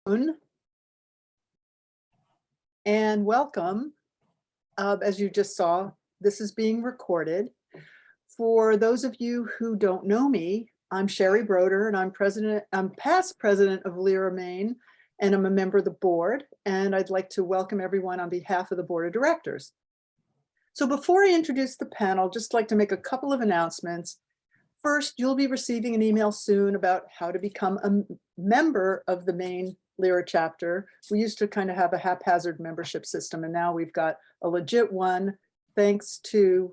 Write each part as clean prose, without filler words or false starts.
And welcome. As you just saw, this is being recorded. For those of you who don't know me, I'm Sherry Broder, and I'm past president of LERA-Maine, and I'm a member of the board. And I'd like to welcome everyone on behalf of the board of directors. So before I introduce the panel, I'd just like to make a couple of announcements. First, you'll be receiving an email soon about how to become a member of the Maine LERA chapter. We used to kind of have a haphazard membership system, and now we've got a legit one, thanks to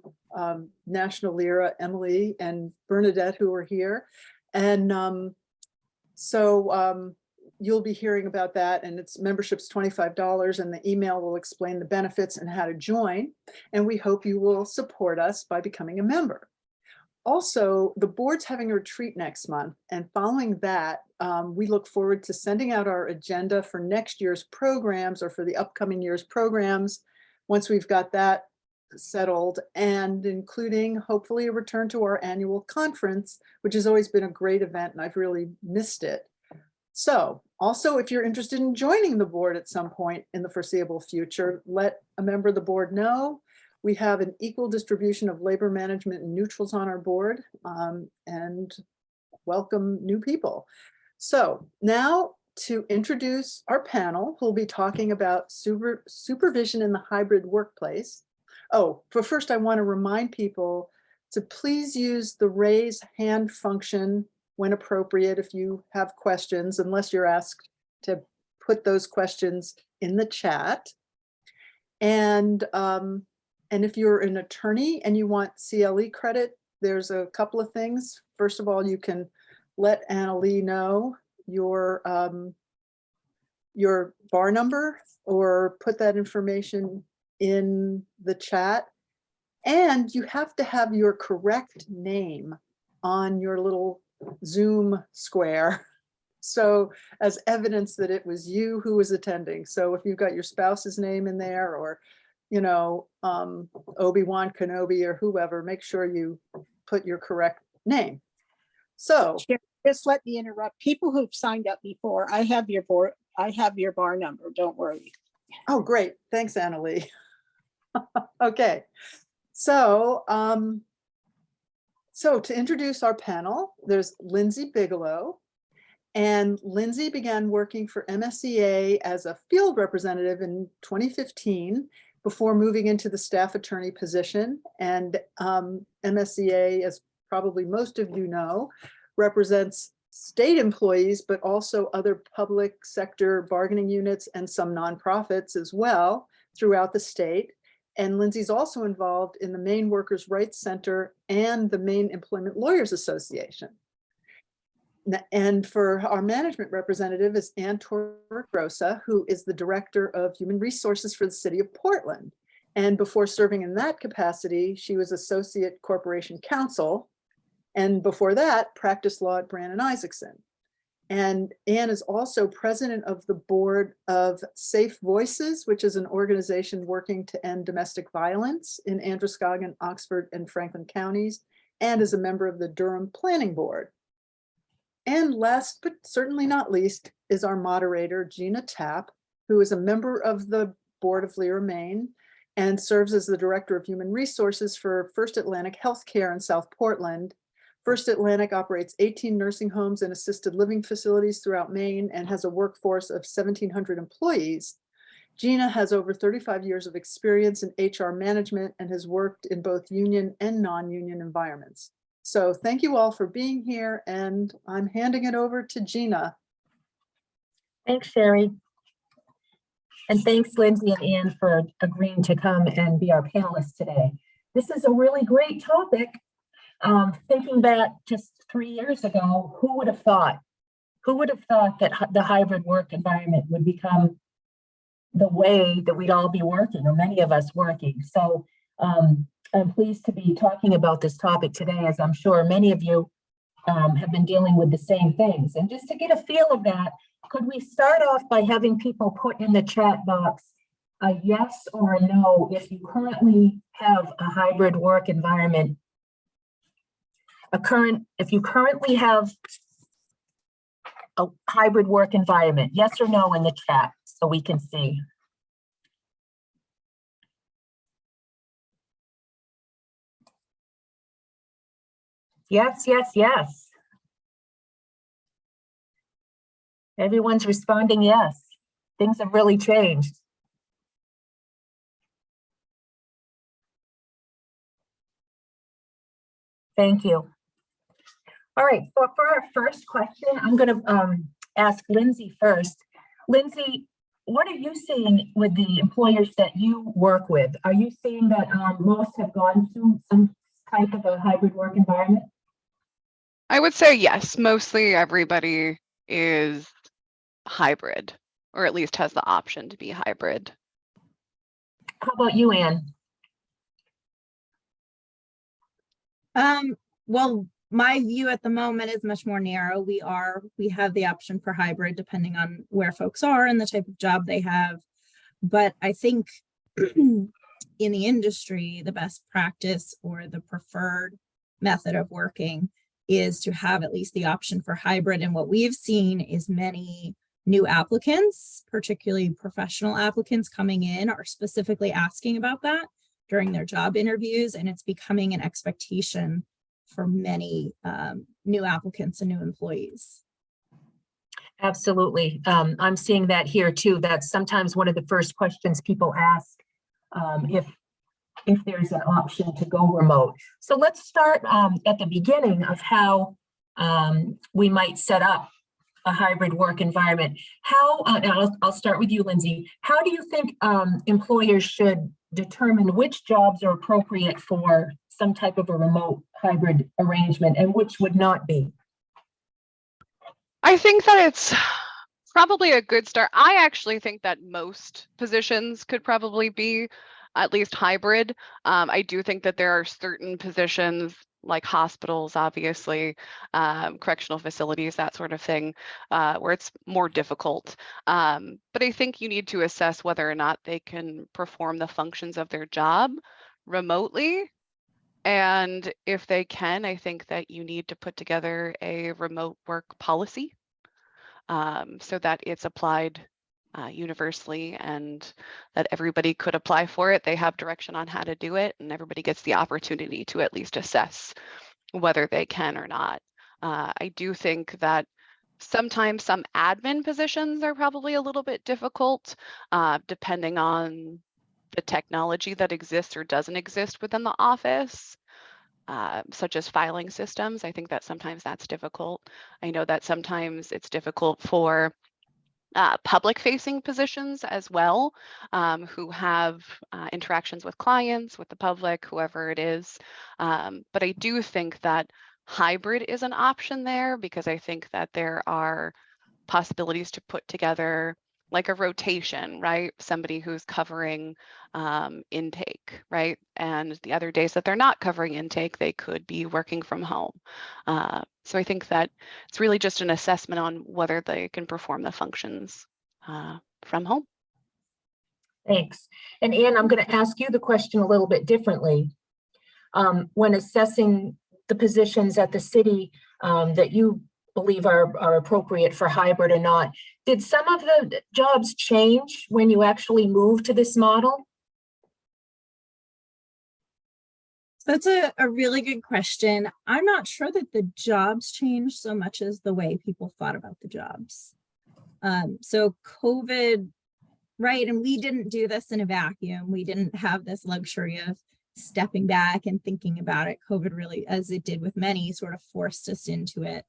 National LERA, Emily and Bernadette, who are here. And you'll be hearing about that, and its membership's $25, and the email will explain the benefits and how to join. And we hope you will support us by becoming a member. Also, the board's having a retreat next month, and following that, we look forward to sending out our agenda for next year's programs, or for the upcoming year's programs, once we've got that settled, and including hopefully a return to our annual conference, which has always been a great event, and I've really missed it. So also, if you're interested in joining the board at some point in the foreseeable future, let a member of the board know. We have an equal distribution of labor management and neutrals on our board, and welcome new people. So now to introduce our panel, who'll be talking about supervision in the hybrid workplace. Oh, but first I want to remind people to please use the raise hand function when appropriate if you have questions, unless you're asked to put those questions in the chat. And if you're an attorney and you want CLE credit, there's a couple of things. First of all, you can let Annalee know your bar number, or put that information in the chat. And you have to have your correct name on your little Zoom square, so as evidence that it was you who was attending. So if you've got your spouse's name in there, or Obi-Wan Kenobi or whoever, make sure you put your correct name. So just let me interrupt. People who've signed up before, I have your bar number, don't worry. Oh, great. Thanks, Annalee. Okay. So, to introduce our panel, there's Lindsey Bigelow. And Lindsey began working for MSEA as a field representative in 2015, before moving into the staff attorney position. And MSEA, as probably most of you know, represents state employees, but also other public sector bargaining units and some nonprofits as well throughout the state. And Lindsey's also involved in the Maine Workers' Rights Center and the Maine Employment Lawyers Association. And for our management representative is Torregrossa, who is the Director of Human Resources for the City of Portland. And before serving in that capacity, she was Associate Corporation Counsel. And before that, practiced law at Brannon Isaacson. And Ann is also president of the board of Safe Voices, which is an organization working to end domestic violence in Androscoggin, Oxford, and Franklin counties, and is a member of the Durham Planning Board. And last, but certainly not least, is our moderator, Gina Tapp, who is a member of the board of LERA-Maine and serves as the Director of Human Resources for First Atlantic Healthcare in South Portland. First Atlantic operates 18 nursing homes and assisted living facilities throughout Maine and has a workforce of 1,700 employees. Gina has over 35 years of experience in HR management and has worked in both union and non-union environments. So thank you all for being here, and I'm handing it over to Gina. Thanks, Sherry. And thanks, Lindsey and Ann, for agreeing to come and be our panelists today. This is a really great topic. Thinking back just 3 years ago, who would have thought that the hybrid work environment would become the way that we'd all be working, or many of us working. So I'm pleased to be talking about this topic today, as I'm sure many of you have been dealing with the same things. And just to get a feel of that, could we start off by having people put in the chat box a yes or a no if you currently have a hybrid work environment? If you currently have a hybrid work environment? Yes or no in the chat so we can see. Yes, yes, yes. Everyone's responding yes. Things have really changed. Thank you. All right, so for our first question, I'm going to ask Lindsey first. Lindsey, what are you seeing with the employers that you work with? Are you seeing that most have gone through some type of a hybrid work environment? I would say yes, mostly everybody is hybrid, or at least has the option to be hybrid. How about you, Anne? Well, my view at the moment is much more narrow. We have the option for hybrid depending on where folks are and the type of job they have. But I think in the industry, the best practice or the preferred method of working is to have at least the option for hybrid. And what we've seen is many new applicants, particularly professional applicants coming in, are specifically asking about that during their job interviews. And it's becoming an expectation for many new applicants and new employees. Absolutely. I'm seeing that here too. That's sometimes one of the first questions people ask if there's an option to go remote. So let's start at the beginning of how we might set up a hybrid work environment. How, and I'll start with you, Lindsey. How do you think employers should determine which jobs are appropriate for some type of a remote hybrid arrangement and which would not be? I think that it's probably a good start. I actually think that most positions could probably be at least hybrid. I do think that there are certain positions like hospitals, obviously, correctional facilities, that sort of thing, where it's more difficult. But I think you need to assess whether or not they can perform the functions of their job remotely. And if they can, I think that you need to put together a remote work policy so that it's applied universally and that everybody could apply for it. They have direction on how to do it, and everybody gets the opportunity to at least assess whether they can or not. I do think that sometimes some admin positions are probably a little bit difficult, depending on the technology that exists or doesn't exist within the office. Such as filing systems. I think that sometimes that's difficult. I know that sometimes it's difficult for public-facing positions as well, who have interactions with clients, with the public, whoever it is. But I do think that hybrid is an option there because I think that there are possibilities to put together like a rotation, right? Somebody who's covering intake, right? And the other days that they're not covering intake, they could be working from home. So I think that it's really just an assessment on whether they can perform the functions from home. Thanks. And Anne, I'm going to ask you the question a little bit differently. When assessing the positions at the city that you believe are appropriate for hybrid or not, did some of the jobs change when you actually moved to this model? That's a really good question. I'm not sure that the jobs changed so much as the way people thought about the jobs. So COVID, right, and we didn't do this in a vacuum. We didn't have this luxury of stepping back and thinking about it. COVID really, as it did with many, sort of forced us into it.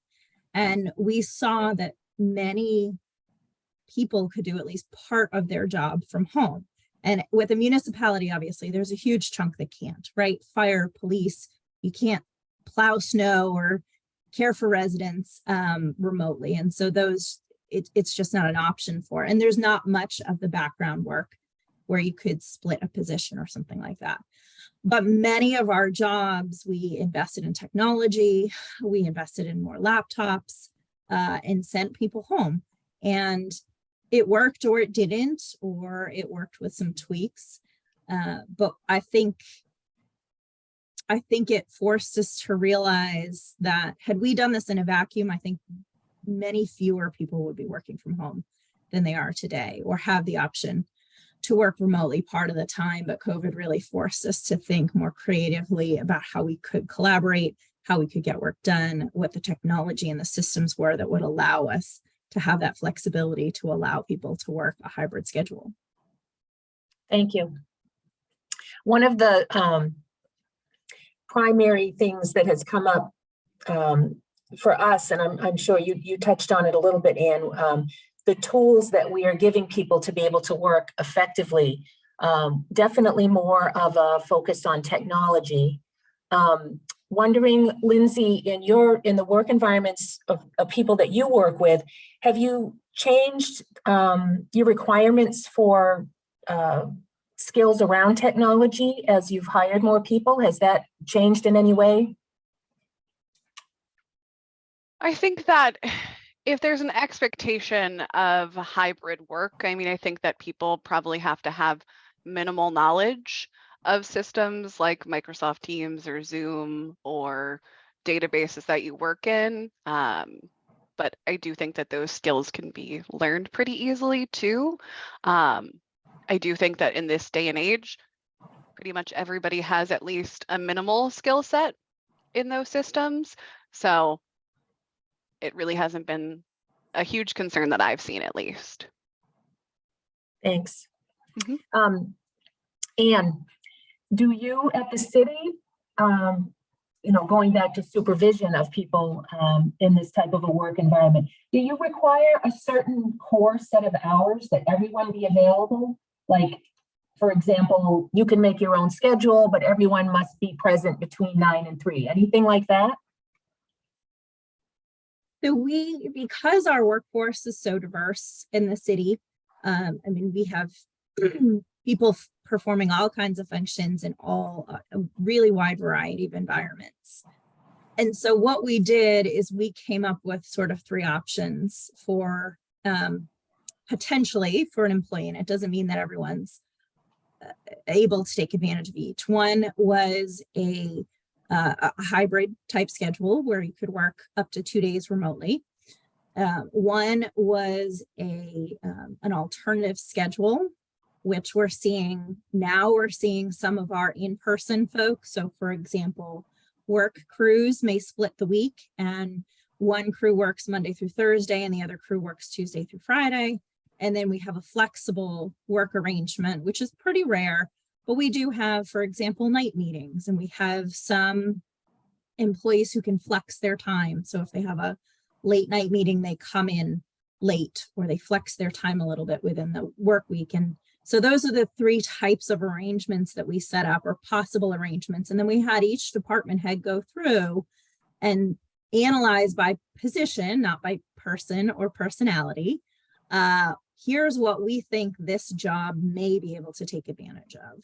And we saw that many people could do at least part of their job from home. And with a municipality, obviously, there's a huge chunk that can't, right? Fire, police, you can't plow snow or care for residents remotely. And so it's just not an option for, and there's not much of the background work where you could split a position or something like that. But many of our jobs, we invested in technology, we invested in more laptops and sent people home. And it worked or it didn't, or it worked with some tweaks. But I think it forced us to realize that had we done this in a vacuum, I think many fewer people would be working from home than they are today, or have the option to work remotely part of the time. But COVID really forced us to think more creatively about how we could collaborate, how we could get work done, what the technology and the systems were that would allow us to have that flexibility to allow people to work a hybrid schedule. Thank you. One of the primary things that has come up for us, and I'm sure you touched on it a little bit, Anne, the tools that we are giving people to be able to work effectively, definitely more of a focus on technology. Wondering, Lindsey, in the work environments of people that you work with, have you changed your requirements for skills around technology as you've hired more people? Has that changed in any way? I think that if there's an expectation of hybrid work, I mean, I think that people probably have to have minimal knowledge of systems like Microsoft Teams or Zoom or databases that you work in. But I do think that those skills can be learned pretty easily too. I do think that in this day and age, pretty much everybody has at least a minimal skill set in those systems. So it really hasn't been a huge concern that I've seen, at least. Thanks. Mm-hmm. Anne, do you at the city, going back to supervision of people in this type of a work environment, do you require a certain core set of hours that everyone be available? Like, for example, you can make your own schedule, but everyone must be present between 9 and 3. Anything like that? So because our workforce is so diverse in the city, we have people performing all kinds of functions in a really wide variety of environments. And so what we did is we came up with sort of 3 options for potentially for an employee, and it doesn't mean that everyone's able to take advantage of each. One was a hybrid type schedule where you could work up to 2 days remotely. One was an alternative schedule, which we're seeing some of our in-person folks. So for example, work crews may split the week, and one crew works Monday through Thursday and the other crew works Tuesday through Friday. And then we have a flexible work arrangement, which is pretty rare, but we do have, for example, night meetings, and we have some employees who can flex their time. So if they have a late night meeting, they come in late, or they flex their time a little bit within the work week. And so those are the 3 types of arrangements that we set up, or possible arrangements. And then we had each department head go through and analyze by position, not by person or personality. Here's what we think this job may be able to take advantage of,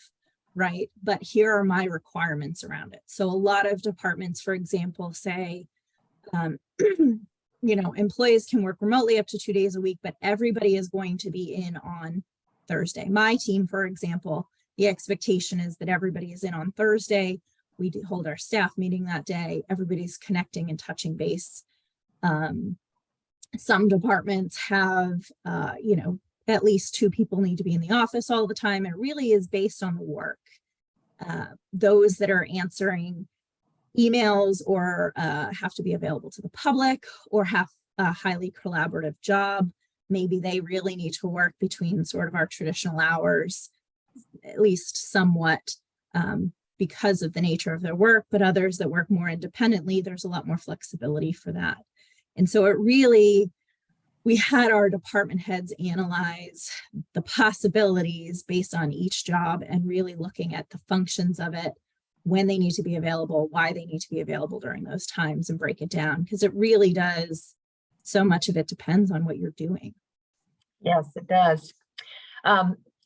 right? But here are my requirements around it. So a lot of departments, for example, say, employees can work remotely up to 2 days a week, but everybody is going to be in on Thursday. My team, for example, the expectation is that everybody is in on Thursday. We hold our staff meeting that day. Everybody's connecting and touching base. Some departments have, at least 2 people need to be in the office all the time. It really is based on the work. Those that are answering emails or have to be available to the public or have a highly collaborative job, maybe they really need to work between sort of our traditional hours, at least somewhat, because of the nature of their work. But others that work more independently, there's a lot more flexibility for that. And so we had our department heads analyze the possibilities based on each job and really looking at the functions of it, when they need to be available, why they need to be available during those times, and break it down, because it really does. So much of it depends on what you're doing. Yes, it does.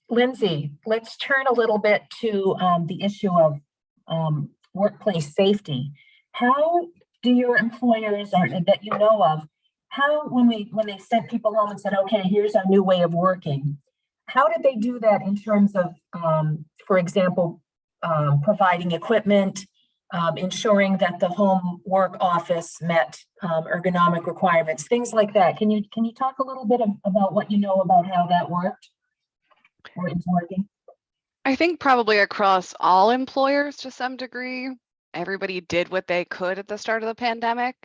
Lindsey, let's turn a little bit to the issue of workplace safety. How do your employers, or that you know of, when they sent people home and said, okay, here's our new way of working, how did they do that in terms of, for example, providing equipment, ensuring that the home work office met ergonomic requirements, things like that. Can you talk a little bit about what you know about how that worked or is working? I think probably across all employers to some degree, everybody did what they could at the start of the pandemic.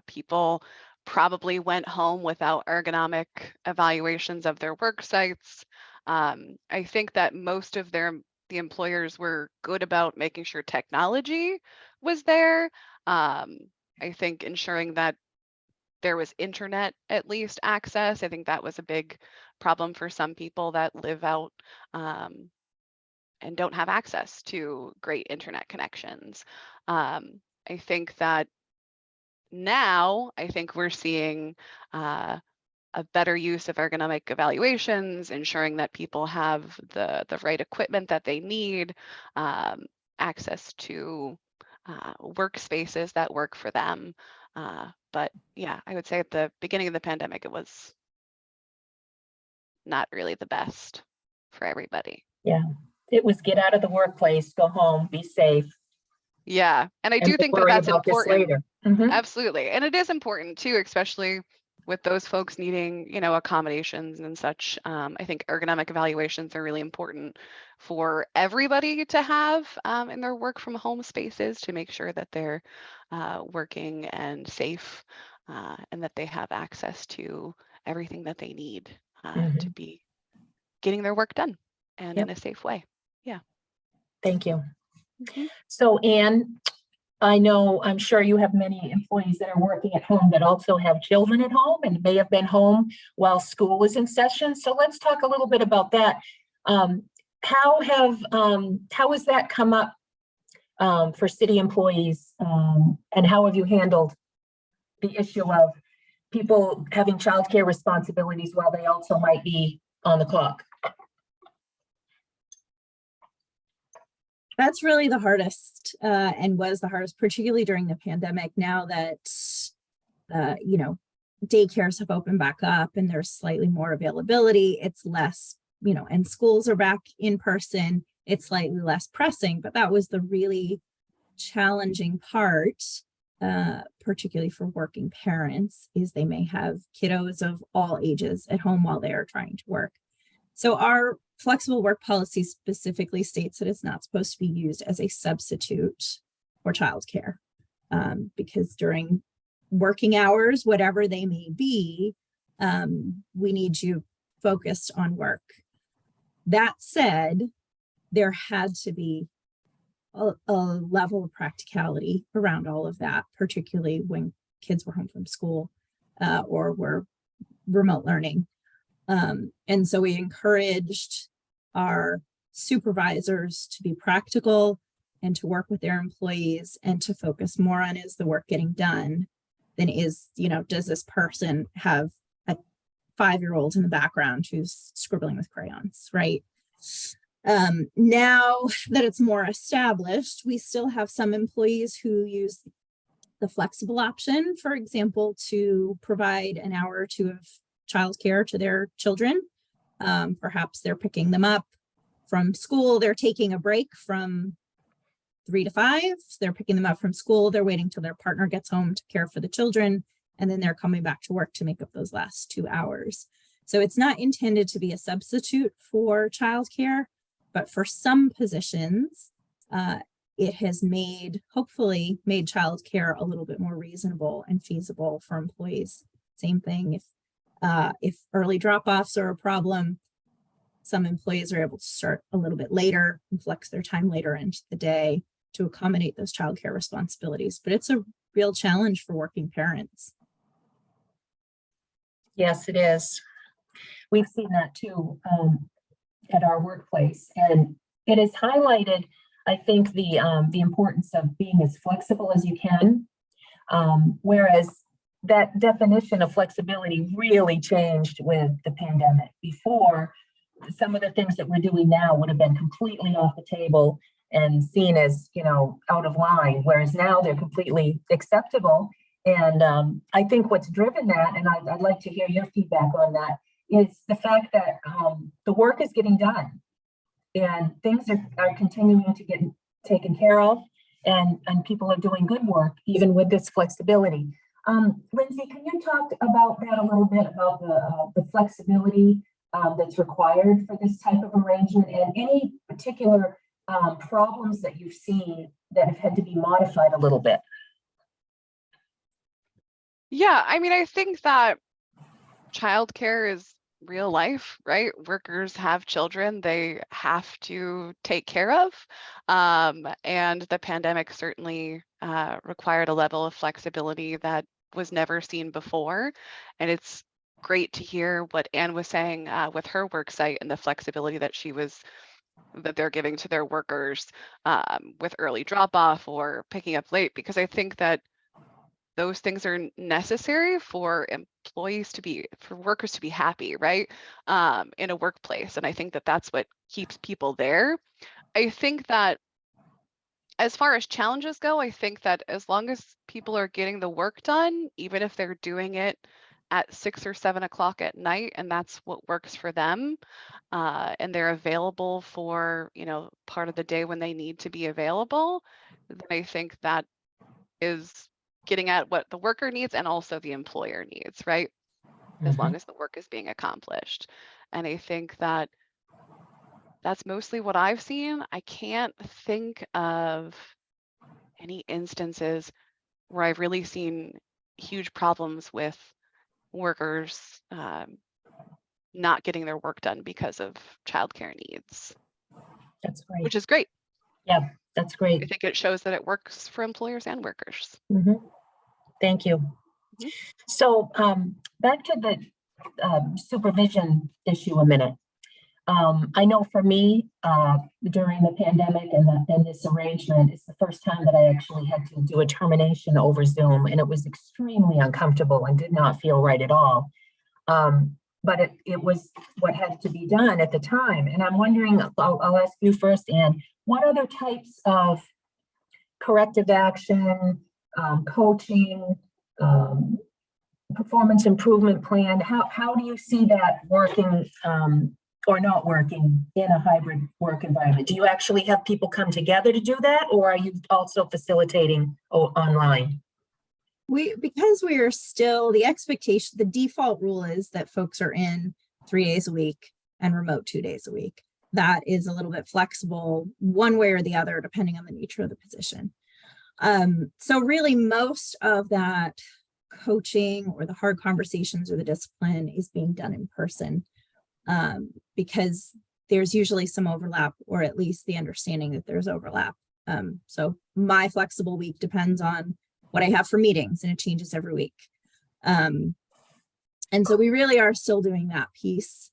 People probably went home without ergonomic evaluations of their work sites. I think that most of the employers were good about making sure technology was there. I think ensuring that there was internet at least access. I think that was a big problem for some people that live out and don't have access to great internet connections. I think that now, I think we're seeing a better use of ergonomic evaluations, ensuring that people have the right equipment that they need, access to workspaces that work for them. But yeah, I would say at the beginning of the pandemic, it was not really the best for everybody. Yeah, it was get out of the workplace, go home, be safe. Yeah, and I And do we'll think that worry that's about this important. later. Mhm. Absolutely. And it is important too, especially with those folks needing, accommodations and such. I think ergonomic evaluations are really important for everybody to have in their work from home spaces to make sure that they're working and safe and that they have access to everything that they need to be getting their work done and in a safe way. Yeah. Thank you. Mhm. So Anne, I'm sure you have many employees that are working at home that also have children at home and may have been home while school was in session. So let's talk a little bit about that. How has that come up for city employees, and how have you handled the issue of people having childcare responsibilities while they also might be on the clock? That's really the hardest, and was the hardest, particularly during the pandemic. Now that, daycares have opened back up and there's slightly more availability, it's less, and schools are back in person, it's slightly less pressing, but that was the really challenging part, particularly for working parents, is they may have kiddos of all ages at home while they are trying to work. So our flexible work policy specifically states that it's not supposed to be used as a substitute for childcare, because during working hours, whatever they may be, we need you focused on work. That said, there had to be a level of practicality around all of that, particularly when kids were home from school or were remote learning. And so we encouraged our supervisors to be practical and to work with their employees and to focus more on, is the work getting done, than is, does this person have a 5-year-old in the background who's scribbling with crayons, right? Now that it's more established, we still have some employees who use the flexible option, for example, to provide an hour or two of childcare to their children. Perhaps they're picking them up from school, they're taking a break from 3 to 5, they're picking them up from school, they're waiting till their partner gets home to care for the children, and then they're coming back to work to make up those last 2 hours. So it's not intended to be a substitute for childcare, but for some positions, it has hopefully made childcare a little bit more reasonable and feasible for employees. Same thing, if early drop-offs are a problem, some employees are able to start a little bit later and flex their time later into the day to accommodate those childcare responsibilities. But it's a real challenge for working parents. Yes, it is. We've seen that too at our workplace, and it has highlighted, I think, the importance of being as flexible as you can. Whereas that definition of flexibility really changed with the pandemic. Before, some of the things that we're doing now would have been completely off the table and seen as, out of line, whereas now they're completely acceptable. And I think what's driven that, and I'd like to hear your feedback on that, is the fact that the work is getting done and things are continuing to get taken care of. and people are doing good work, even with this flexibility. Lindsey, can you talk about that a little bit, about the flexibility that's required for this type of arrangement, and any particular problems that you've seen that have had to be modified a little bit? Yeah, I mean, I think that childcare is real life, right? Workers have children they have to take care of. And the pandemic certainly required a level of flexibility that was never seen before. And it's great to hear what Anne was saying with her work site and the flexibility that they're giving to their workers with early drop off or picking up late, because I think that those things are necessary for workers to be happy, right? In a workplace. And I think that that's what keeps people there. I think that as far as challenges go, I think that as long as people are getting the work done, even if they're doing it at 6 or 7 o'clock at night, and that's what works for them, and they're available for, part of the day when they need to be available, then I think that is getting at what the worker needs and also the employer needs, right? As long as the work is being accomplished. And I think that that's mostly what I've seen. I can't think of any instances where I've really seen huge problems with workers not getting their work done because of childcare needs. That's great. Which is great. Yeah, that's I great. think it shows that it works for employers and workers. Thank you. So back to the supervision issue a minute. I know for me, during the pandemic and this arrangement, it's the first time that I actually had to do a termination over Zoom, and it was extremely uncomfortable and did not feel right at all. But it was what had to be done at the time. And I'm wondering, I'll ask you first, Anne, what other types of corrective action, coaching, performance improvement plan, how do you see that working or not working in a hybrid work environment? Do you actually have people come together to do that, or are you also facilitating online? Because we are still, the expectation, the default rule is that folks are in 3 days a week and remote 2 days a week. That is a little bit flexible one way or the other, depending on the nature of the position. So really most of that coaching or the hard conversations or the discipline is being done in person, because there's usually some overlap, or at least the understanding that there's overlap. So my flexible week depends on what I have for meetings, and it changes every week. And so we really are still doing that piece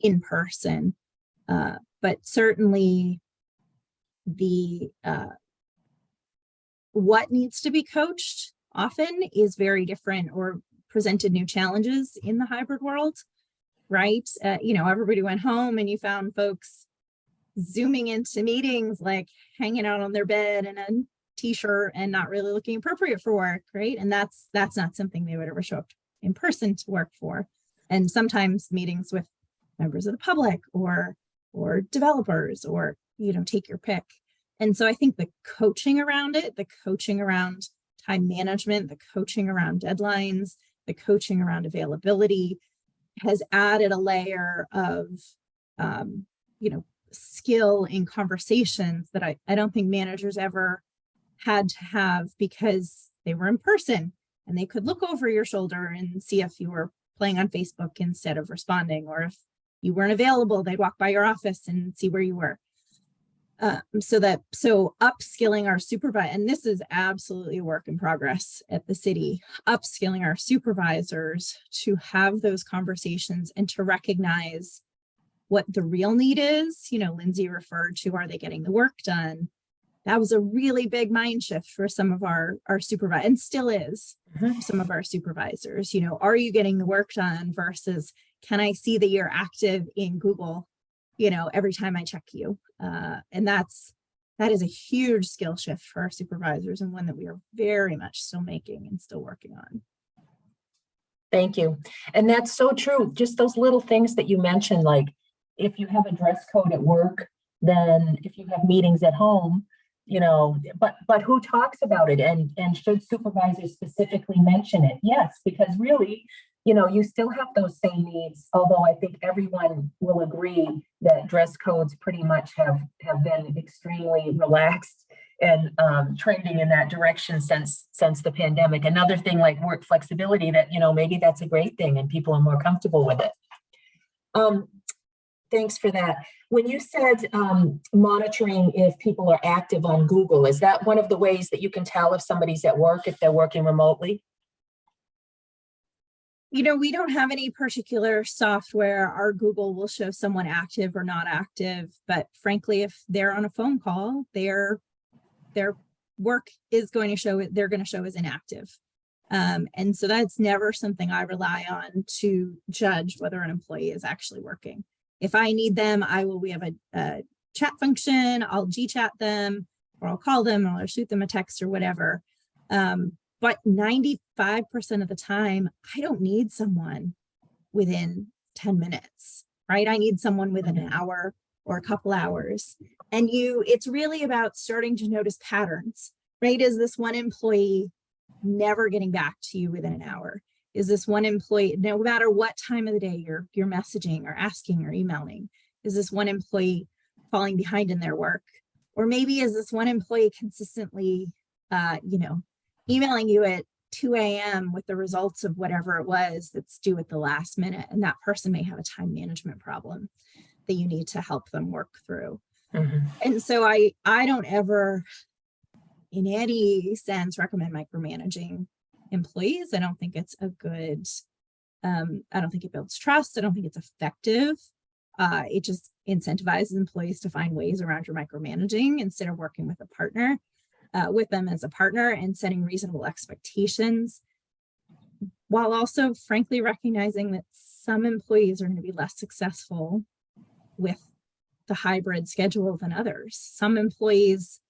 in person, but certainly the what needs to be coached often is very different or presented new challenges in the hybrid world, right? Everybody went home and you found folks Zooming into meetings, like hanging out on their bed in a t-shirt and not really looking appropriate for work, right? And that's not something they would ever show up in person to work for. And sometimes meetings with members of the public or developers, or take your pick. And so I think the coaching around it, the coaching around time management, the coaching around deadlines, the coaching around availability has added a layer of skill in conversations that I don't think managers ever had to have, because they were in person and they could look over your shoulder and see if you were playing on Facebook instead of responding, or if you weren't available, they'd walk by your office and see where you were. So upskilling our supervisor, and this is absolutely a work in progress at the city, upskilling our supervisors to have those conversations and to recognize what the real need is. Lindsey referred to, are they getting the work done? That was a really big mind shift for some of our supervisors, and still is for some of our supervisors. Are you getting the work done versus, can I see that you're active in Google, every time I check you? And that is a huge skill shift for our supervisors, and one that we are very much still making and still working on. Thank you. And that's so true. Just those little things that you mentioned, like if you have a dress code at work, then if you have meetings at home, you know, but who talks about it, and should supervisors specifically mention it? Yes, because really, you know, you still have those same needs, although I think everyone will agree that dress codes pretty much have been extremely relaxed and trending in that direction since the pandemic. Another thing like work flexibility, that, you know, maybe that's a great thing and people are more comfortable with it. Thanks for that. When you said monitoring if people are active on Google, is that one of the ways that you can tell if somebody's at work, if they're working remotely? You know, we don't have any particular software. Our Google will show someone active or not active, but frankly, if they're on a phone call, their work is going to show, they're going to show as inactive. And so that's never something I rely on to judge whether an employee is actually working. If I need them, we have a chat function, I'll G-chat them, or I'll call them, or I'll shoot them a text or whatever. But 95% of the time, I don't need someone within 10 minutes, right? I need someone within an hour or a couple hours. And it's really about starting to notice patterns, right? Is this one employee never getting back to you within an hour? Is this one employee, no matter what time of the day you're messaging or asking or emailing, is this one employee falling behind in their work? Or maybe is this one employee consistently, emailing you at 2 a.m. with the results of whatever it was that's due at the last minute, and that person may have a time management problem that you need to help them work through. Mm-hmm. And so I don't ever, in any sense, recommend micromanaging employees. I don't think it's a good, I don't think it builds trust. I don't think it's effective. It just incentivizes employees to find ways around your micromanaging instead of working with a partner, with them as a partner and setting reasonable expectations, while also frankly recognizing that some employees are going to be less successful with the hybrid schedule than others. Some employees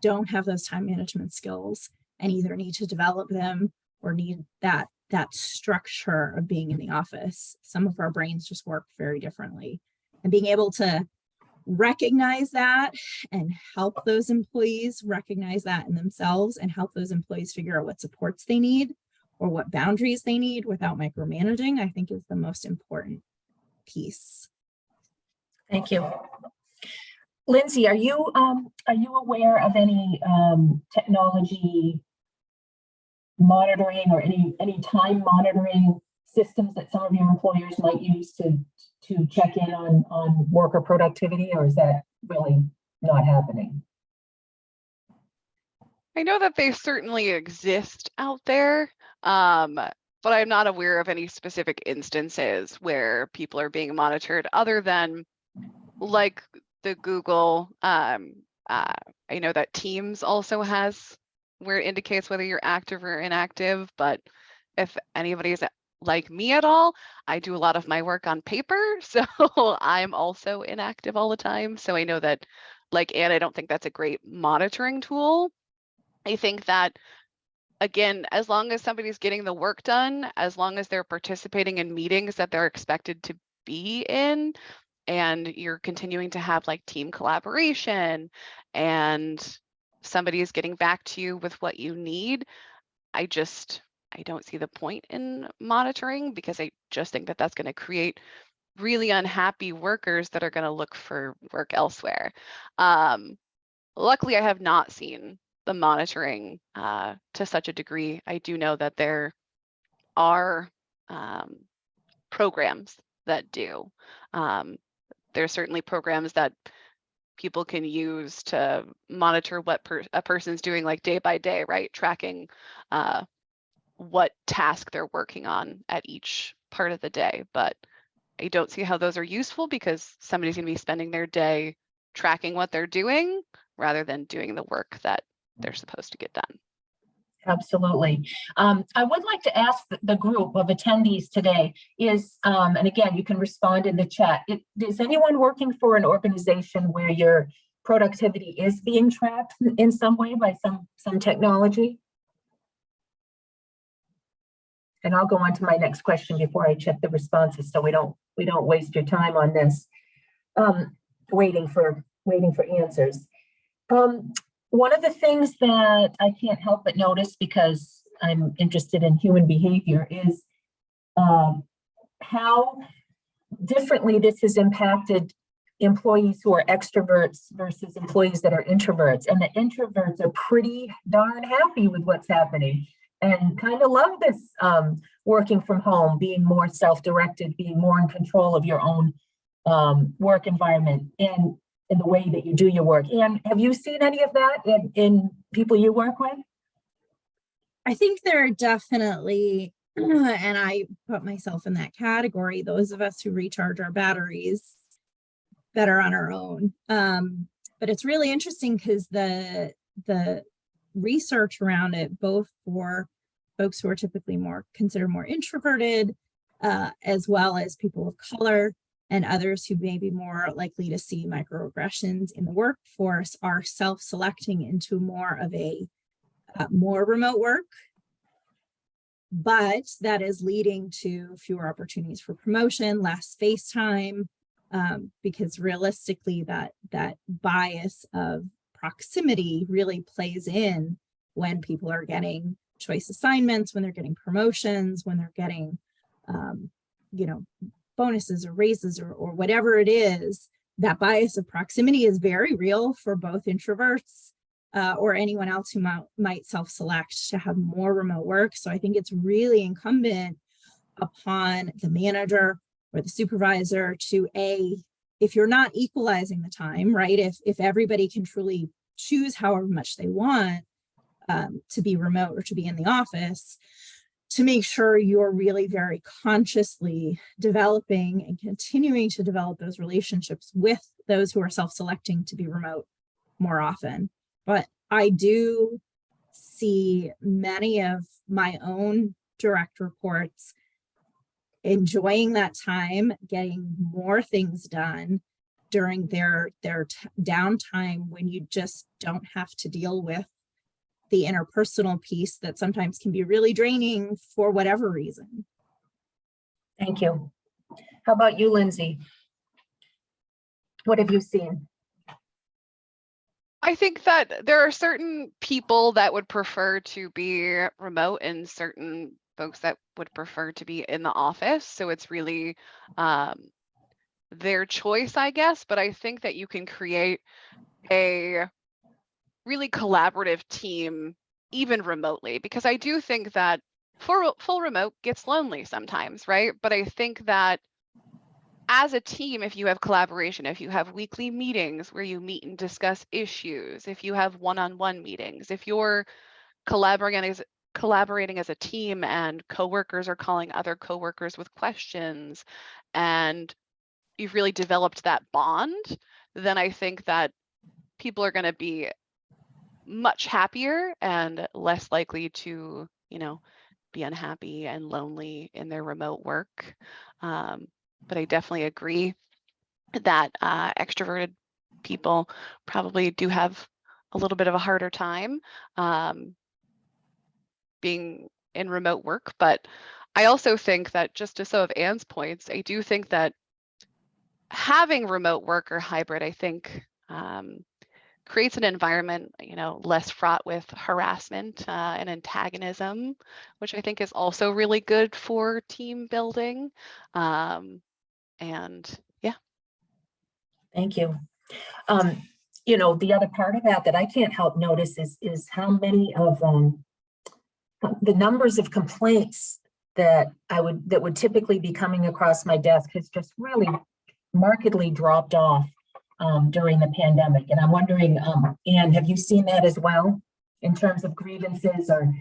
don't have those time management skills and either need to develop them or need that structure of being in the office. Some of our brains just work very differently, and being able to recognize that and help those employees recognize that in themselves and help those employees figure out what supports they need or what boundaries they need without micromanaging, I think is the most important piece. Thank you. Lindsey, are you aware of any technology monitoring or any time monitoring systems that some of your employers might use to check in on worker productivity, or is that really not happening? I know that they certainly exist out there, but I'm not aware of any specific instances where people are being monitored other than like the Google. I know that Teams also has where it indicates whether you're active or inactive, but if anybody's like me at all, I do a lot of my work on paper, so I'm also inactive all the time. So I know that, like Anne, I don't think that's a great monitoring tool. I think that, again, as long as somebody's getting the work done, as long as they're participating in meetings that they're expected to be in, and you're continuing to have like team collaboration and somebody is getting back to you with what you need, I don't see the point in monitoring, because I just think that that's going to create really unhappy workers that are going to look for work elsewhere. Luckily, I have not seen the monitoring to such a degree. I do know that there are programs that do. There's certainly programs that people can use to monitor what a person's doing, like day by day, right? Tracking what task they're working on at each part of the day. But I don't see how those are useful, because somebody's going to be spending their day tracking what they're doing rather than doing the work that they're supposed to get done. Absolutely. I would like to ask the group of attendees today is, and again, you can respond in the chat. Is anyone working for an organization where your productivity is being tracked in some way by some technology? And I'll go on to my next question before I check the responses, so we don't waste your time on this, waiting for answers. one of the things that I can't help but notice, because I'm interested in human behavior, is how differently this has impacted employees who are extroverts versus employees that are introverts. And the introverts are pretty darn happy with what's happening and kind of love this working from home, being more self-directed, being more in control of your own work environment and in the way that you do your work. And have you seen any of that in people you work with? I think there are definitely, and I put myself in that category, those of us who recharge our batteries better on our own. But it's really interesting because the research around it, both for folks who are typically considered more introverted, as well as people of color and others who may be more likely to see microaggressions in the workforce, are self-selecting into more of a more remote work. But that is leading to fewer opportunities for promotion, less face time, because realistically that bias of proximity really plays in when people are getting choice assignments, when they're getting promotions, when they're getting bonuses or raises or whatever it is. That bias of proximity is very real for both introverts or anyone else who might self-select to have more remote work. So I think it's really incumbent upon the manager or the supervisor to, if you're not equalizing the time, right? If everybody can truly choose however much they want to be remote or to be in the office, to make sure you're really very consciously developing and continuing to develop those relationships with those who are self-selecting to be remote more often. But I do see many of my own direct reports enjoying that time, getting more things done during their downtime, when you just don't have to deal with the interpersonal piece that sometimes can be really draining for whatever reason. Thank you. How about you, Lindsey? What have you seen? I think that there are certain people that would prefer to be remote and certain folks that would prefer to be in the office. So it's really their choice, I guess. But I think that you can create a really collaborative team even remotely, because I do think that full remote gets lonely sometimes, right? But I think that as a team, if you have collaboration, if you have weekly meetings where you meet and discuss issues, if you have one-on-one meetings, if you're collaborating as a team and coworkers are calling other coworkers with questions, and you've really developed that bond, then I think that people are going to be much happier and less likely to, be unhappy and lonely in their remote work. But I definitely agree that extroverted people probably do have a little bit of a harder time being in remote work. But I also think that, just to some of Anne's points, I do think that having remote work or hybrid, I think, creates an environment, less fraught with harassment and antagonism, which I think is also really good for team building. And yeah. Thank you. The other part of that I can't help notice is how many of the numbers of complaints that would typically be coming across my desk has just really markedly dropped off during the pandemic. And I'm wondering, Anne, have you seen that as well in terms of grievances or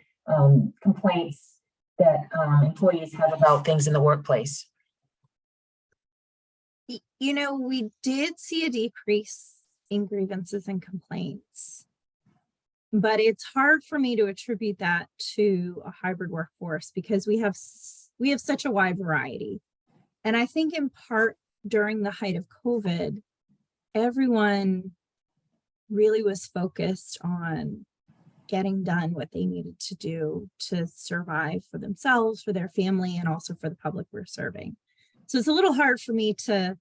complaints that employees have about things in the workplace? We did see a decrease in grievances and complaints, but it's hard for me to attribute that to a hybrid workforce because we have such a wide variety. And I think in part during the height of COVID, everyone really was focused on getting done what they needed to do to survive for themselves, for their family, and also for the public we're serving. So it's a little hard for me to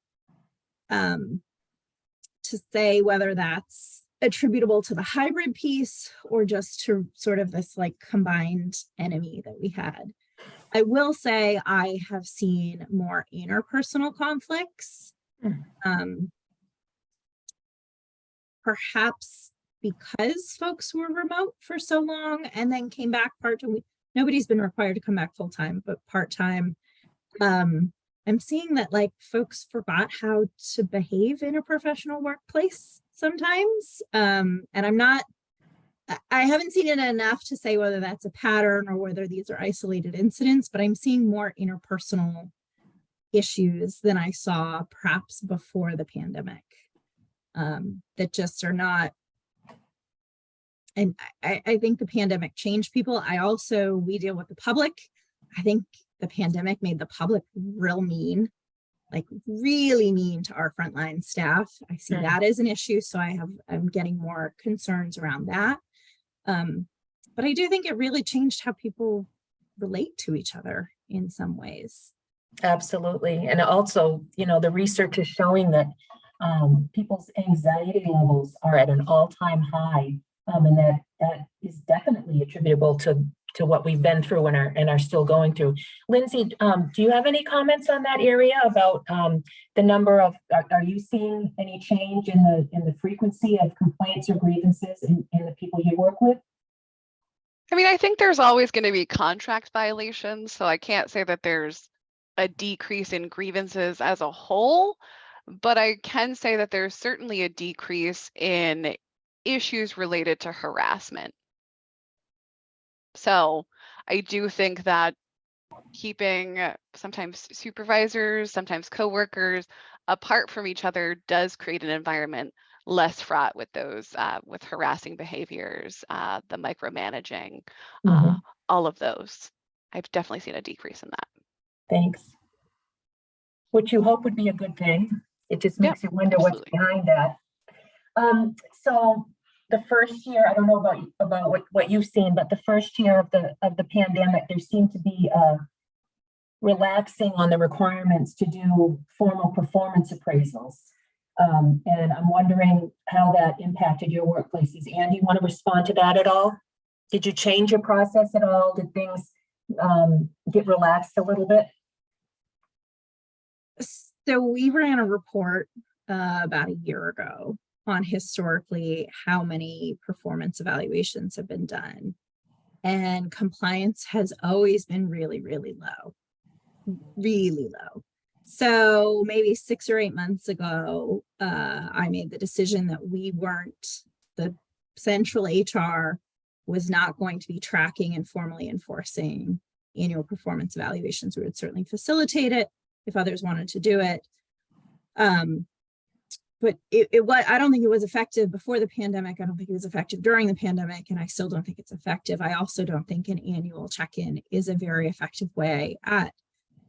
say whether that's attributable to the hybrid piece or just to sort of this like combined enemy that we had. I will say I have seen more interpersonal conflicts. Perhaps because folks were remote for so long and then came back part-time. Nobody's been required to come back full-time, but part-time. I'm seeing that like folks forgot how to behave in a professional workplace sometimes. And I haven't seen it enough to say whether that's a pattern or whether these are isolated incidents, but I'm seeing more interpersonal issues than I saw perhaps before the pandemic, that just are not. And I think the pandemic changed people. We deal with the public. I think the pandemic made the public real mean, like really mean to our frontline staff. I see that as an issue. So I'm getting more concerns around that. But I do think it really changed how people relate to each other in some ways. Absolutely. And also, the research is showing that people's anxiety levels are at an all-time high. And that is definitely attributable to what we've been through and are still going through. Lindsey, do you have any comments on that area about the number of, are you seeing any change in the frequency of complaints or grievances in the people you work with? I mean, I think there's always going to be contract violations, so I can't say that there's a decrease in grievances as a whole, but I can say that there's certainly a decrease in issues related to harassment. So I do think that keeping sometimes supervisors, sometimes coworkers apart from each other does create an environment less fraught with those with harassing behaviors, the micromanaging, all of those. I've definitely seen a decrease in that. Thanks. Which you hope would be a good thing. It just makes you wonder absolutely. what's behind that. So the first year, I don't know about what you've seen, but the first year of the pandemic, there seemed to be relaxing on the requirements to do formal performance appraisals. And I'm wondering how that impacted your workplaces. Anne, do you want to respond to that at all? Did you change your process at all? Did things get relaxed a little bit? So we ran a report about a year ago on historically how many performance evaluations have been done. And compliance has always been really, really low, really low. So maybe 6 or 8 months ago, I made the decision that the central HR was not going to be tracking and formally enforcing annual performance evaluations. We would certainly facilitate it if others wanted to do it. But I don't think it was effective before the pandemic. I don't think it was effective during the pandemic, and I still don't think it's effective. I also don't think an annual check-in is a very effective way at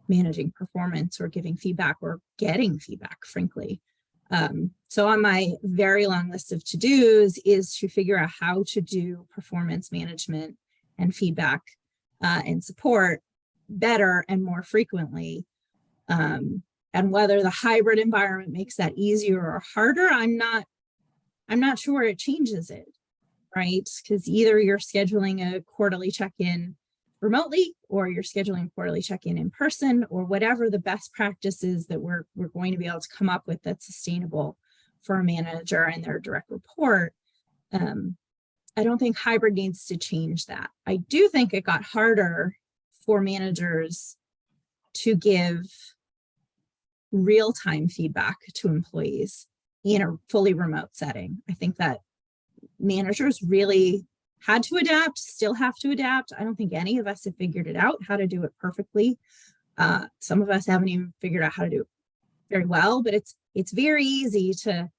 managing performance or giving feedback or getting feedback, frankly. So on my very long list of to-dos is to figure out how to do performance management and feedback and support better and more frequently. And whether the hybrid environment makes that easier or harder, I'm not sure it changes it, right? Because either you're scheduling a quarterly check-in remotely, or you're scheduling a quarterly check-in in person, or whatever the best practices that we're going to be able to come up with that's sustainable for a manager and their direct report. I don't think hybrid needs to change that. I do think it got harder for managers to give real-time feedback to employees in a fully remote setting. I think that managers really had to adapt, still have to adapt. I don't think any of us have figured it out how to do it perfectly. Some of us haven't even figured out how to do it very well, but it's very easy to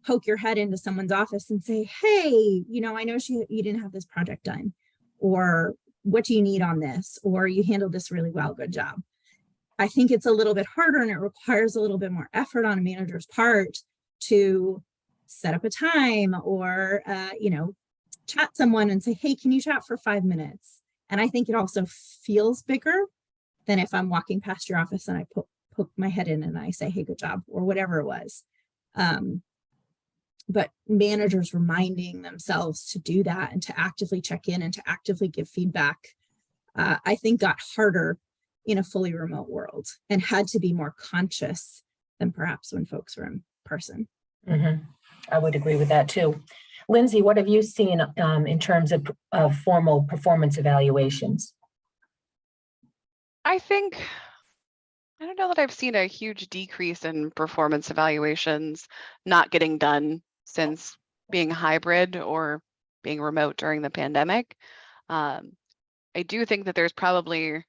poke your head into someone's office and say, hey, I know you didn't have this project done, or what do you need on this? Or you handled this really well, good job. I think it's a little bit harder, and it requires a little bit more effort on a manager's part to set up a time or, chat someone and say, hey, can you chat for 5 minutes? And I think it also feels bigger than if I'm walking past your office and I poke my head in and I say, hey, good job, or whatever it was. but managers reminding themselves to do that and to actively check in and to actively give feedback, I think got harder in a fully remote world and had to be more conscious than perhaps when folks were in person. Mhm. I would agree with that too. Lindsey, what have you seen in terms of formal performance evaluations? I think, I don't know that I've seen a huge decrease in performance evaluations not getting done since being hybrid or being remote during the pandemic. I do think that there's probably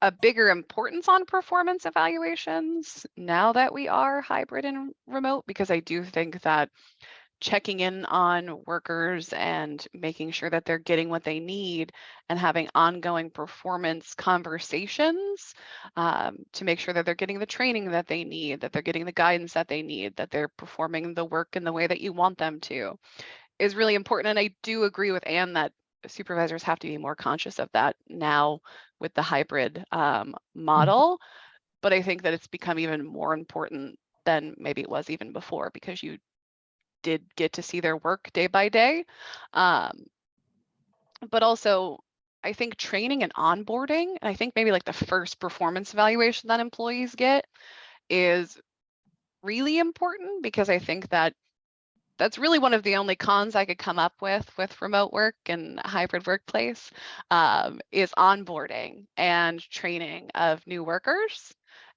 a bigger importance on performance evaluations now that we are hybrid and remote, because I do think that checking in on workers and making sure that they're getting what they need and having ongoing performance conversations to make sure that they're getting the training that they need, that they're getting the guidance that they need, that they're performing the work in the way that you want them to, is really important. And I do agree with Anne that supervisors have to be more conscious of that now with the hybrid model. But I think that it's become even more important than maybe it was even before, because you did get to see their work day by day. But also, I think training and onboarding, and I think maybe like the first performance evaluation that employees get is really important, because I think that that's really one of the only cons I could come up with remote work and hybrid workplace, is onboarding and training of new workers.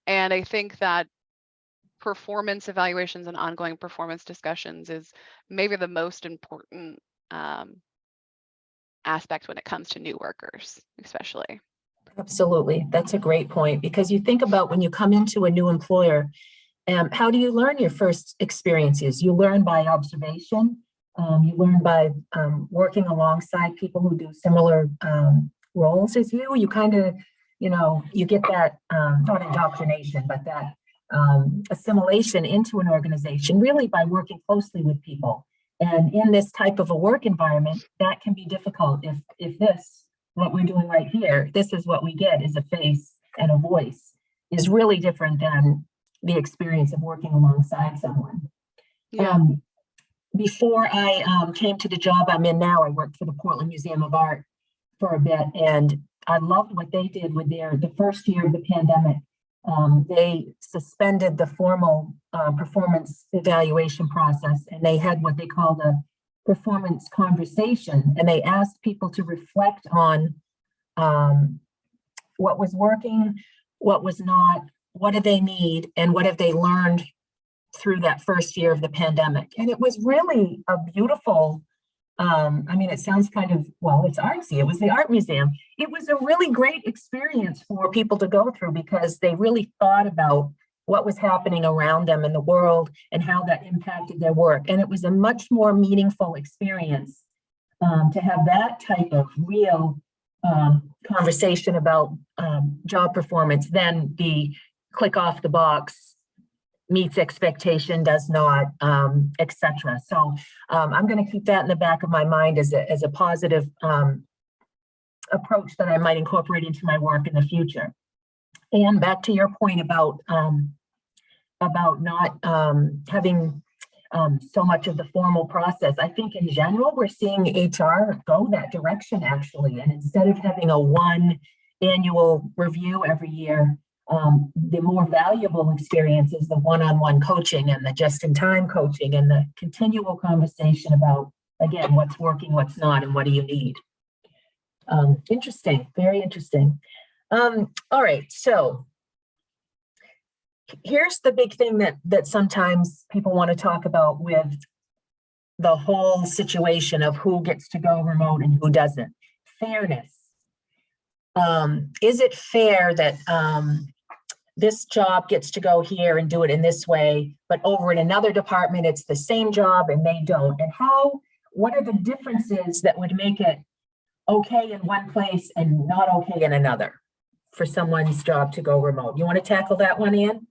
And I think that performance evaluations and ongoing performance discussions is maybe the most important aspect when it comes to new workers, especially. Absolutely. That's a great point, because you think about when you come into a new employer, how do you learn your first experiences? You learn by observation. You learn by working alongside people who do similar roles as you. You kind of, you get that, not indoctrination, but that assimilation into an organization really by working closely with people. And in this type of a work environment, that can be difficult if this, what we're doing right here, this is what we get is a face and a voice, is really different than the experience of working alongside someone. Yeah. Before I came to the job I'm in now, I worked for the Portland Museum of Art for a bit, and I loved what they did with the first year of the pandemic. They suspended the formal performance evaluation process, and they had what they called a performance conversation, and they asked people to reflect on what was working, what was not, what do they need, and what have they learned through that first year of the pandemic. And it was really a beautiful, I mean, it sounds kind of, well, it's artsy. It was the art museum. It was a really great experience for people to go through, because they really thought about what was happening around them in the world and how that impacted their work. And it was a much more meaningful experience to have that type of real conversation about job performance than the click off the box, meets expectation, does not, etc. So I'm going to keep that in the back of my mind as a positive approach that I might incorporate into my work in the future. And back to your point about not having so much of the formal process. I think in general, we're seeing HR go that direction actually. And instead of having a one annual review every year, the more valuable experience is the one-on-one coaching and the just-in-time coaching and the continual conversation about, again, what's working, what's not, and what do you need. Interesting, very interesting. All right, so here's the big thing that sometimes people want to talk about with the whole situation of who gets to go remote and who doesn't. Fairness. Is it fair that this job gets to go here and do it in this way, but over in another department, it's the same job and they don't? And what are the differences that would make it okay in one place and not okay in another for someone's job to go remote? You want to tackle that one, Anne?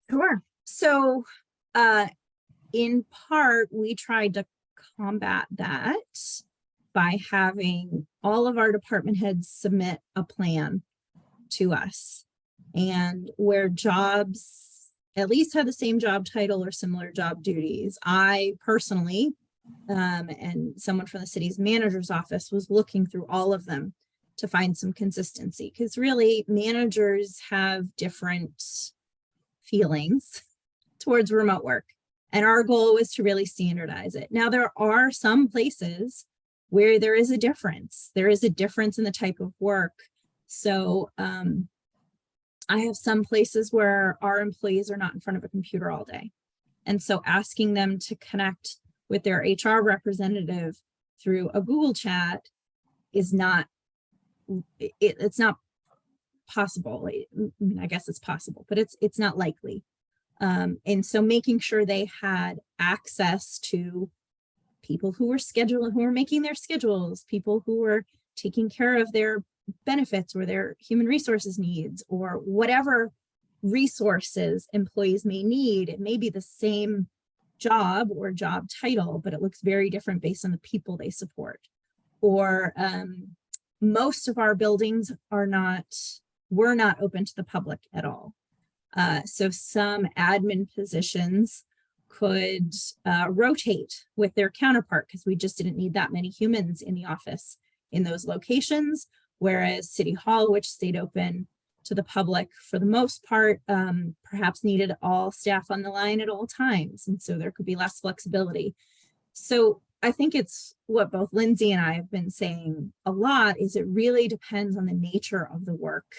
Sure. So in part, we tried to combat that by having all of our department heads submit a plan to us. And where jobs at least have the same job title or similar job duties. I personally, and someone from the city's manager's office was looking through all of them to find some consistency, because really managers have different feelings towards remote work. And our goal was to really standardize it. Now, there are some places where there is a difference. There is a difference in the type of work. So I have some places where our employees are not in front of a computer all day. And so asking them to connect with their HR representative through a Google chat is not, it's not possible. I mean, I guess it's possible, but it's not likely. And so making sure they had access to people who were scheduling, who were making their schedules, people who were taking care of their benefits or their human resources needs, or whatever resources employees may need. It may be the same job or job title, but it looks very different based on the people they support. Or most of our buildings were not open to the public at all. So some admin positions could rotate with their counterpart, because we just didn't need that many humans in the office in those locations, whereas City Hall, which stayed open to the public for the most part, perhaps needed all staff on the line at all times. And so there could be less flexibility. So I think it's what both Lindsey and I have been saying a lot, is it really depends on the nature of the work,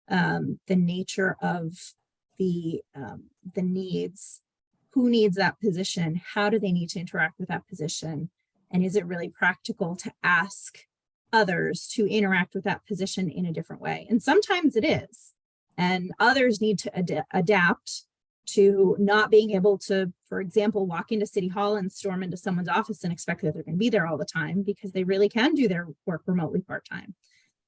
the nature of the needs, who needs that position, how do they need to interact with that position, and is it really practical to ask others to interact with that position in a different way? And sometimes it is, and others need to adapt to not being able to, for example, walk into City Hall and storm into someone's office and expect that they're going to be there all the time, because they really can do their work remotely part-time.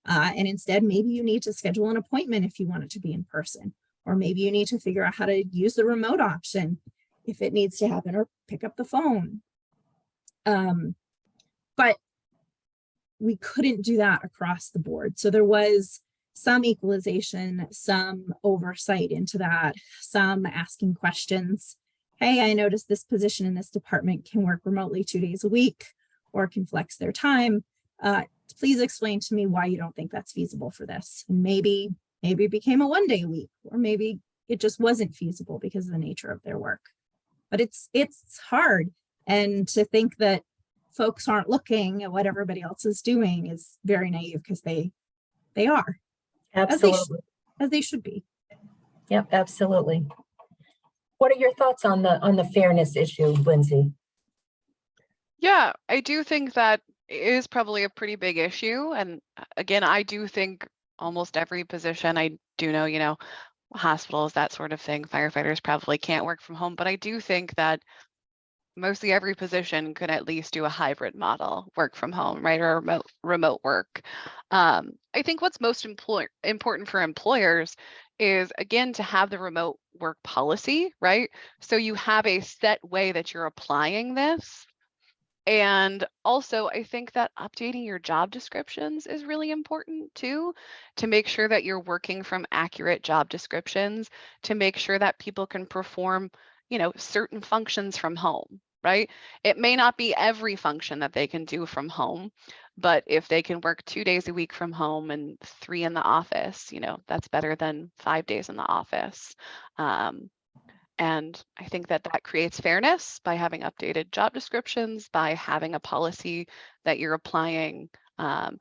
And instead, maybe you need to schedule an appointment if you want it to be in person, or maybe you need to figure out how to use the remote option if it needs to happen, or pick up the phone. But we couldn't do that across the board. So there was some equalization, some oversight into that, some asking questions. Hey, I noticed this position in this department can work remotely 2 days a week, or can flex their time. Please explain to me why you don't think that's feasible for this. And maybe it became a 1 day a week, or maybe it just wasn't feasible because of the nature of their work. But it's hard. And to think that folks aren't looking at what everybody else is doing is very naive, because they are. Absolutely. As they should be. Yep, absolutely. What are your thoughts on the fairness issue, Lindsey? Yeah, I do think that is probably a pretty big issue. And again, I do think almost every position, I do know, hospitals, that sort of thing, firefighters probably can't work from home, but I do think that mostly every position could at least do a hybrid model, work from home, right, or remote work. I think what's most important for employers is, again, to have the remote work policy, right? So you have a set way that you're applying this. And also, I think that updating your job descriptions is really important too, to make sure that you're working from accurate job descriptions, to make sure that people can perform, certain functions from home, right? It may not be every function that they can do from home, but if they can work 2 days a week from home and 3 in the office, that's better than 5 days in the office. And I think that creates fairness by having updated job descriptions, by having a policy that you're applying. And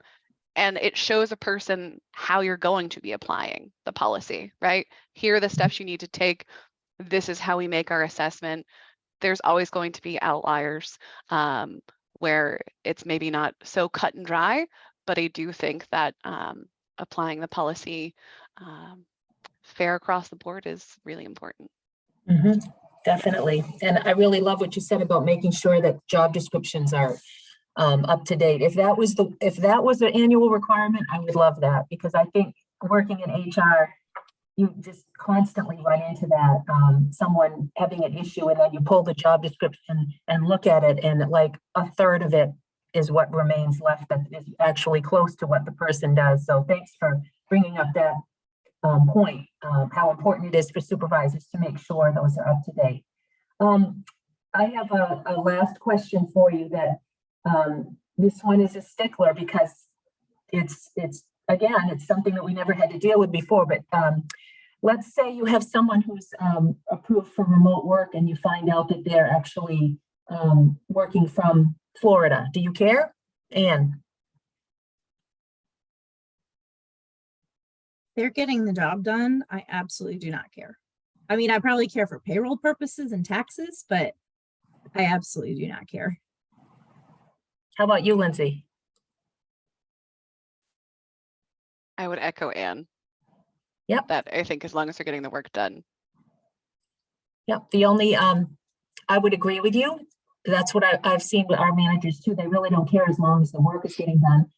it shows a person how you're going to be applying the policy, right? Here are the steps you need to take. This is how we make our assessment. There's always going to be outliers where it's maybe not so cut and dry, but I do think that applying the policy fair across the board is really important. Mm-hmm, definitely. And I really love what you said about making sure that job descriptions are up to date. If that was an annual requirement, I would love that, because I think working in HR, you just constantly run into that, someone having an issue, and then you pull the job description and look at it, and like a third of it is what remains left that is actually close to what the person does. So thanks for bringing up point, how important it is for supervisors to make sure those are up to date. I have a last question for you that this one is a stickler because it's again, it's something that we never had to deal with before, but let's say you have someone who's approved for remote work and you find out that they're actually working from Florida. Do you care? Anne? They're getting the job done. I absolutely do not care. I mean, I probably care for payroll purposes and taxes, but I absolutely do not care. How about you, Lindsay? I would echo Anne. Yep. That I think as long as they're getting the work done. Yep. The only, I would agree with you. That's what I've seen with our managers too. They really don't care as long as the work is getting done.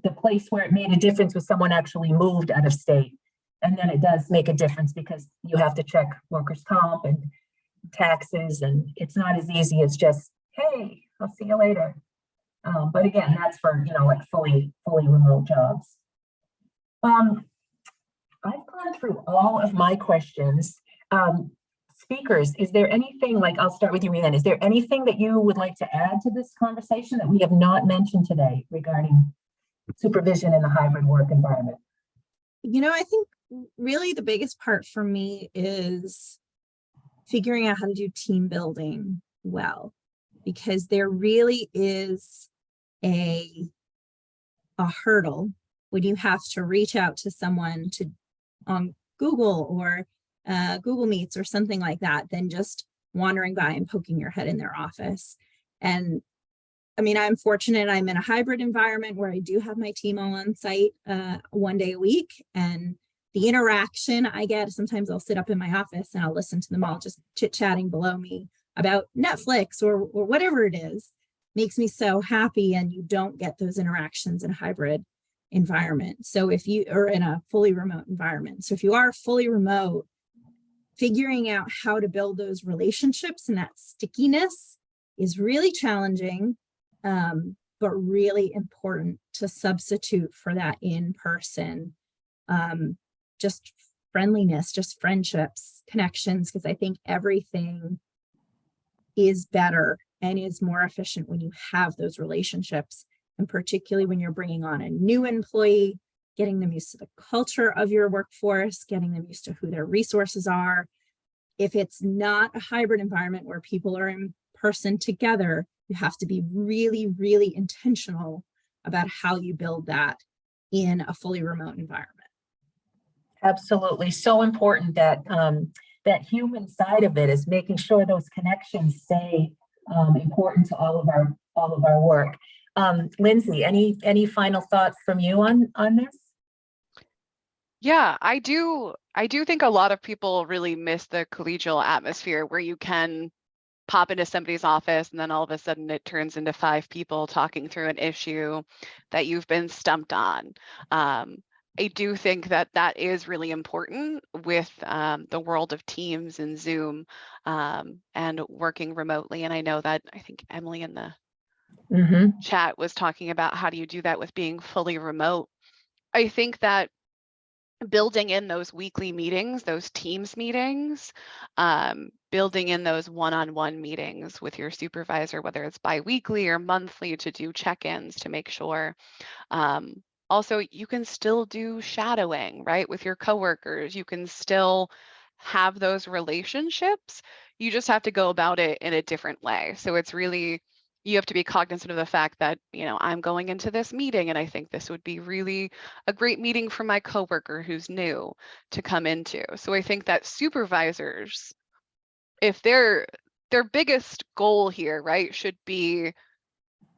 The place where it made a difference was someone actually moved out of state. And then it does make a difference because you have to check workers' comp and taxes, and it's not as easy as just, hey, I'll see you later. But again, that's for, like fully remote jobs. I've gone through all of my questions. Speakers, is there anything, like, I'll start with you, Anne, is there anything that you would like to add to this conversation that we have not mentioned today regarding supervision in the hybrid work environment? I think really the biggest part for me is figuring out how to do team building well, because there really is a hurdle when you have to reach out to someone on Google or Google Meets or something like that than just wandering by and poking your head in their office. And I mean, I'm fortunate I'm in a hybrid environment where I do have my team all on site 1 day a week. And the interaction I get, sometimes I'll sit up in my office and I'll listen to them all just chit-chatting below me about Netflix or whatever it is, makes me so happy. And you don't get those interactions in a hybrid environment. So if you are in a fully remote environment, so if you are fully remote, figuring out how to build those relationships and that stickiness is really challenging, but really important to substitute for that in-person, just friendliness, just friendships, connections, because I think everything is better and is more efficient when you have those relationships, and particularly when you're bringing on a new employee, getting them used to the culture of your workforce, getting them used to who their resources are. If it's not a hybrid environment where people are in person together, you have to be really, really intentional about how you build that in a fully remote environment. Absolutely. So important that that human side of it is making sure those connections stay important to all of our work. Lindsay, any final thoughts from you on this? Yeah, I do think a lot of people really miss the collegial atmosphere where you can pop into somebody's office and then all of a sudden it turns into 5 people talking through an issue that you've been stumped on. I do think that is really important with the world of Teams and Zoom and working remotely. And I know that I think Emily in the chat was talking about how do you do that with being fully remote. I think that building in those weekly meetings, those Teams meetings, building in those one-on-one meetings with your supervisor, whether it's bi-weekly or monthly, to do check-ins to make sure. Also, you can still do shadowing, right, with your coworkers. You can still have those relationships. You just have to go about it in a different way. So it's really, you have to be cognizant of the fact that, I'm going into this meeting and I think this would be really a great meeting for my coworker who's new to come into. So I think that supervisors, if their biggest goal here, right, should be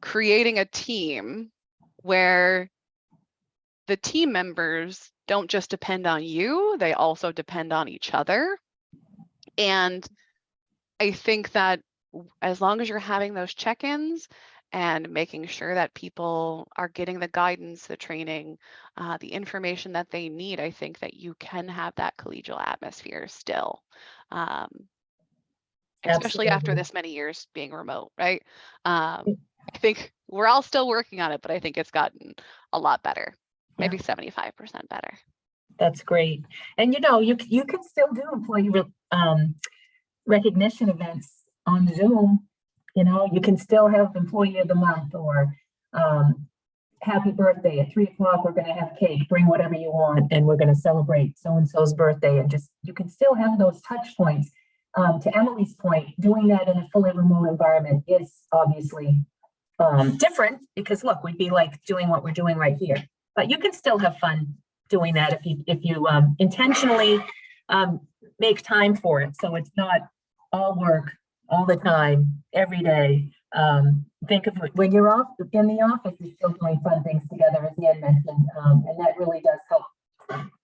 creating a team where the team members don't just depend on you, they also depend on each other. And I think that as long as you're having those check-ins and making sure that people are getting the guidance, the training, the information that they need, I think that you can have that collegial atmosphere still, especially after this many years being remote, right? I think we're all still working on it, but I think it's gotten a lot better, maybe 75% better. That's great. And you know, you can still do employee recognition events on Zoom. You know, you can still have employee of the month or happy birthday at 3 o'clock. We're going to have cake, bring whatever you want, and we're going to celebrate so-and-so's birthday. And just, you can still have those touch points. To Emily's point, doing that in a fully remote environment is obviously different because look, we'd be like doing what we're doing right here, but you can still have fun doing that if you intentionally make time for it. So it's not all work all the time, every day. Think of it when you're off in the office, you're still doing fun things together, as Ian mentioned, and that really does help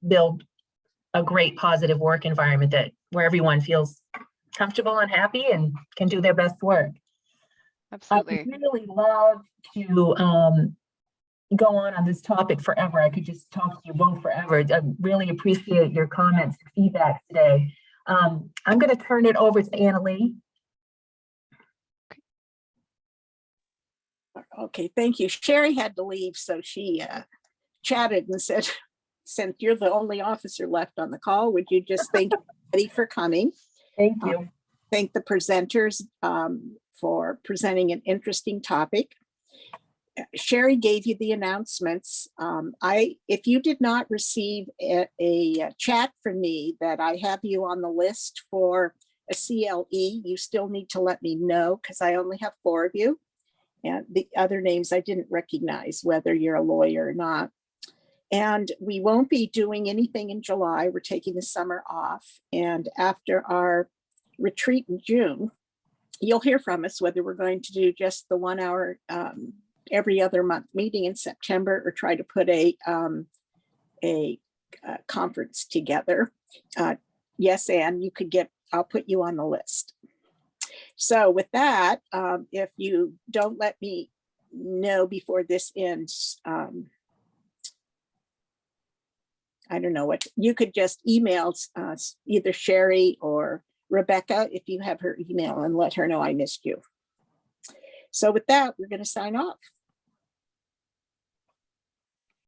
build a great positive work environment where everyone feels comfortable and happy and can do their best work. Absolutely. I would really love to go on this topic forever. I could just talk to you both forever. I really appreciate your comments and feedback today. I'm going to turn it over to Annalee. Okay, thank you. Sherry had to leave, so she chatted and said, since you're the only officer left on the call, would you just thank everybody for coming? Thank you. Thank the presenters for presenting an interesting topic. Sherry gave you the announcements. If you did not receive a chat from me that I have you on the list for a CLE, you still need to let me know because I only have 4 of you. And the other names I didn't recognize, whether you're a lawyer or not. And we won't be doing anything in July. We're taking the summer off. And after our retreat in June, you'll hear from us whether we're going to do just the 1 hour every other month meeting in September or try to put a conference together. Yes, Anne, you could I'll put you on the list. So with that, if you don't let me know before this ends, I don't know what, you could just email either Sherry or Rebecca if you have her email and let her know I missed you. So with that, we're going to sign off.